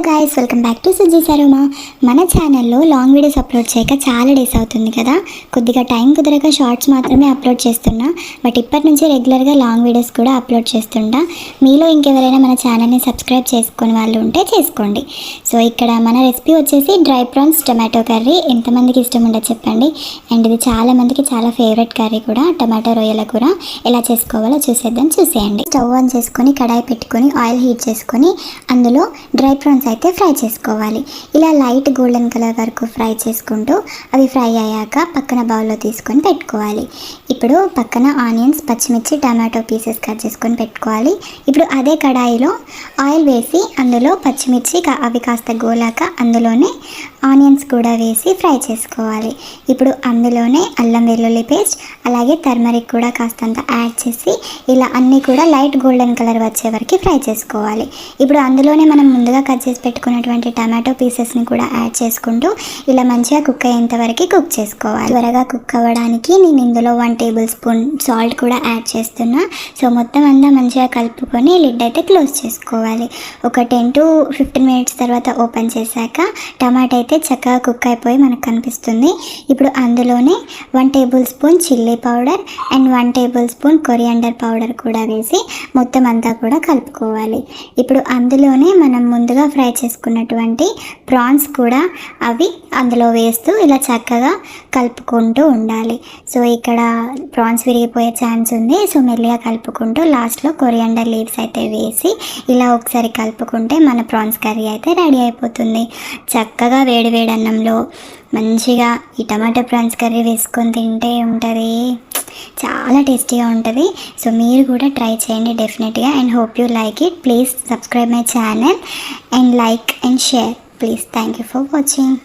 Guys, welcome back to Suji Saroma. మన ఛానల్లో long videos upload చేయక చాలా డేస్ అవుతుంది కదా. కొద్దిగా టైం కుదరక షార్ట్స్ మాత్రమే అప్లోడ్ చేస్తున్నా. బట్ ఇప్పటి నుంచి రెగ్యులర్గా లాంగ్ వీడియోస్ కూడా అప్లోడ్ చేస్తుంటా. మీలో ఇంకెవరైనా మన ఛానల్ని సబ్స్క్రైబ్ చేసుకుని వాళ్ళు ఉంటే చేసుకోండి. సో ఇక్కడ మన రెసిపీ వచ్చేసి డ్రై ప్రాన్స్ టమాటో కర్రీ. ఎంతమందికి ఇష్టం ఉండదు చెప్పండి. అండ్ ఇది చాలామందికి చాలా ఫేవరెట్ కర్రీ కూడా. టమాటో రొయ్యల కూర ఎలా చేసుకోవాలో చూసేయండి. స్టవ్ ఆన్ చేసుకొని కడాయి పెట్టుకొని ఆయిల్ హీట్ చేసుకొని అందులో డ్రై ప్రాన్స్ అయితే ఫ్రై చేసుకోవాలి. ఇలా లైట్ గోల్డెన్ కలర్ వరకు ఫ్రై చేసుకుంటూ అవి ఫ్రై అయ్యాక పక్కన బౌల్లో తీసుకొని పెట్టుకోవాలి. ఇప్పుడు పక్కన ఆనియన్స్, పచ్చిమిర్చి, టమాటో పీసెస్ కట్ చేసుకొని పెట్టుకోవాలి. ఇప్పుడు అదే కడాయిలో ఆయిల్ వేసి అందులో పచ్చిమిర్చి అవి కాస్త గోలాక అందులోనే ఆనియన్స్ కూడా వేసి ఫ్రై చేసుకోవాలి. ఇప్పుడు అందులోనే అల్లం వెల్లుల్లి పేస్ట్ అలాగే టర్మరిక్ కూడా కాస్తంత యాడ్ చేసి ఇలా అన్నీ కూడా లైట్ గోల్డెన్ కలర్ వచ్చే వరకు ఫ్రై చేసుకోవాలి. ఇప్పుడు అందులోనే మనం ముందుగా కట్ చేసి పెట్టుకున్నటువంటి టమాటో పీసెస్ని కూడా యాడ్ చేసుకుంటూ ఇలా మంచిగా కుక్ అయ్యేంత వరకు కుక్ చేసుకోవాలి. త్వరగా కుక్ అవ్వడానికి నేను ఇందులో 1 టేబుల్ స్పూన్ సాల్ట్ కూడా యాడ్ చేస్తున్నా. సో మొత్తం అంతా మంచిగా కలుపుకొని లిడ్ అయితే క్లోజ్ చేసుకోవాలి. ఒక 10 to 15 మినిట్స్ తర్వాత ఓపెన్ చేశాక టమాటా అయితే చక్కగా కుక్ అయిపోయి మనకు కనిపిస్తుంది. ఇప్పుడు అందులోనే 1 table spoon chilli powder and 1 table spoon coriander powder కూడా వేసి మొత్తం అంతా కూడా కలుపుకోవాలి. ఇప్పుడు అందులోనే మనం ముందుగా ఫ్రై చేసుకున్నటువంటి ప్రాన్స్ కూడా అవి అందులో వేస్తూ ఇలా చక్కగా కలుపుకుంటూ ఉండాలి. సో ఇక్కడ ప్రాన్స్ విరిగిపోయే ఛాన్స్ ఉంది. సో మెల్లిగా కలుపుకుంటూ లాస్ట్లో కొరియాండర్ లీవ్స్ అయితే వేసి ఇలా ఒకసారి కలుపుకుంటే మన ప్రాన్స్ కర్రీ అయితే రెడీ అయిపోతుంది. చక్కగా వేడి వేడి అన్నంలో మంచిగా ఈ టమాటో ప్రాన్స్ కర్రీ వేసుకొని తింటే ఉంటుంది, చాలా టేస్టీగా ఉంటుంది. సో మీరు కూడా ట్రై చేయండి డెఫినెట్గా. And hope you like it. Please subscribe my channel and like and share please. Thank you for watching.